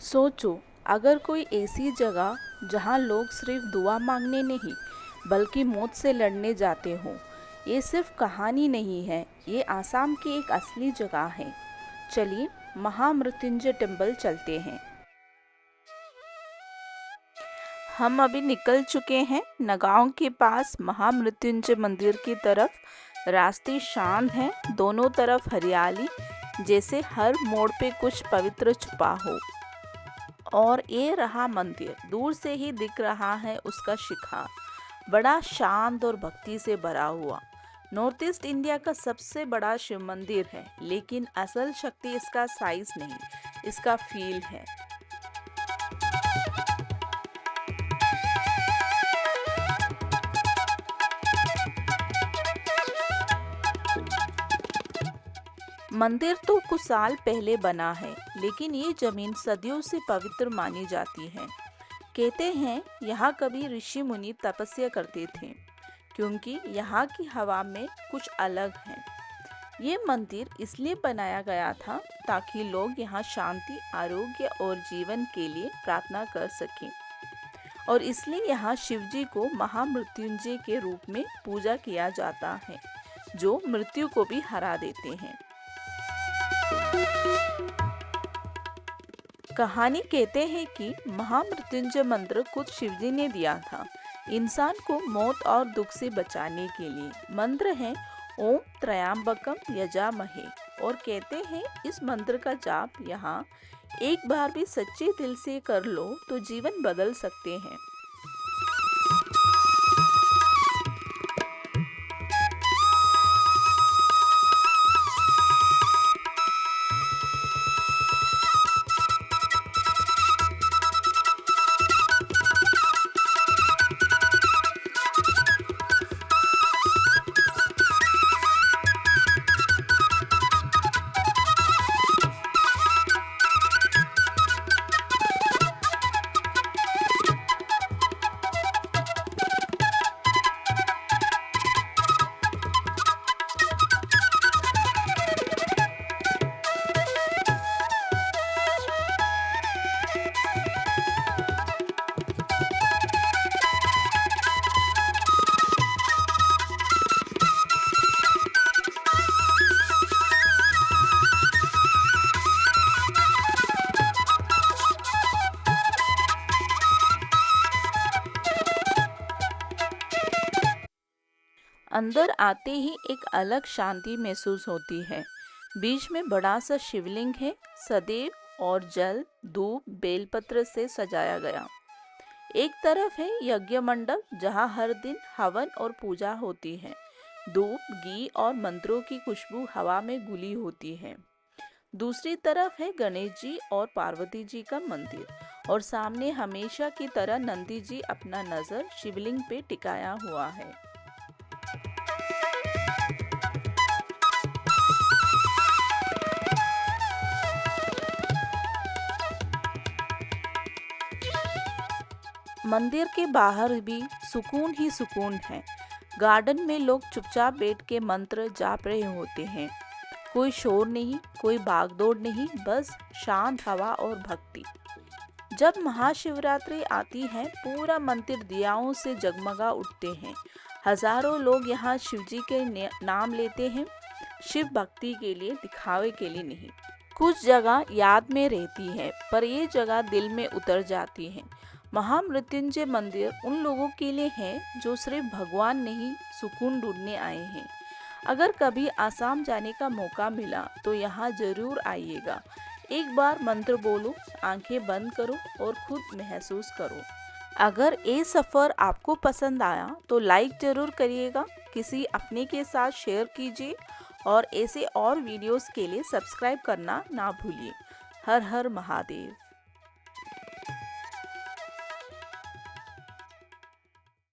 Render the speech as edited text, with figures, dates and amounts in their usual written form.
सोचो, अगर कोई ऐसी जगह जहां लोग सिर्फ दुआ मांगने नहीं बल्कि मौत से लड़ने जाते हों। ये सिर्फ कहानी नहीं है, ये आसाम की एक असली जगह है। चलिए महामृत्युंजय टेम्पल चलते हैं। हम अभी निकल चुके हैं नगांव के पास महामृत्युंजय मंदिर की तरफ। रास्ते शांत हैं, दोनों तरफ हरियाली, जैसे हर मोड़ पे कुछ पवित्र छुपा हो। और ये रहा मंदिर, दूर से ही दिख रहा है उसका शिखर, बड़ा शांत और भक्ति से भरा हुआ। नॉर्थ ईस्ट इंडिया का सबसे बड़ा शिव मंदिर है, लेकिन असल शक्ति इसका साइज नहीं, इसका फील है। मंदिर तो कुछ साल पहले बना है, लेकिन ये जमीन सदियों से पवित्र मानी जाती है। कहते हैं यहाँ कभी ऋषि मुनि तपस्या करते थे, क्योंकि यहाँ की हवा में कुछ अलग है। ये मंदिर इसलिए बनाया गया था ताकि लोग यहाँ शांति, आरोग्य और जीवन के लिए प्रार्थना कर सकें। और इसलिए यहाँ शिवजी को महामृत्युंजय के रूप में पूजा किया जाता है, जो मृत्यु को भी हरा देते हैं। कहानी कहते हैं कि महामृत्युंजय मंत्र खुद शिवजी ने दिया था, इंसान को मौत और दुख से बचाने के लिए। मंत्र है ओम त्रयंबकम यजामहे, और कहते हैं इस मंत्र का जाप यहाँ एक बार भी सच्चे दिल से कर लो तो जीवन बदल सकते हैं। अंदर आते ही एक अलग शांति महसूस होती है। बीच में बड़ा सा शिवलिंग है, सदैव और जल, धूप, बेलपत्र से सजाया गया। एक तरफ है यज्ञ मंडप, जहाँ हर दिन हवन और पूजा होती है। धूप, घी और मंत्रों की खुशबू हवा में घुली होती है। दूसरी तरफ है गणेश जी और पार्वती जी का मंदिर, और सामने हमेशा की तरह नंदी जी अपना नजर शिवलिंग पे टिकाया हुआ है। मंदिर के बाहर भी सुकून ही सुकून है। गार्डन में लोग चुपचाप बैठ के मंत्र जाप रहे होते हैं। कोई शोर नहीं, कोई भागदौड़ नहीं, बस शांत हवा और भक्ति। जब महाशिवरात्रि आती है, पूरा मंदिर दियाओं से जगमगा उठते हैं। हजारों लोग यहाँ शिवजी के नाम लेते हैं, शिव भक्ति के लिए, दिखावे के लिए नहीं। कुछ जगह याद में रहती है, पर ये जगह दिल में उतर जाती है। महामृत्युंजय मंदिर उन लोगों के लिए है जो सिर्फ भगवान नहीं, सुकून ढूंढने आए हैं। अगर कभी आसाम जाने का मौका मिला तो यहाँ जरूर आइएगा। एक बार मंत्र बोलो, आंखें बंद करो और खुद महसूस करो। अगर ये सफ़र आपको पसंद आया तो लाइक जरूर करिएगा, किसी अपने के साथ शेयर कीजिए, और ऐसे और वीडियोस के लिए सब्सक्राइब करना ना भूलिए। हर हर महादेव।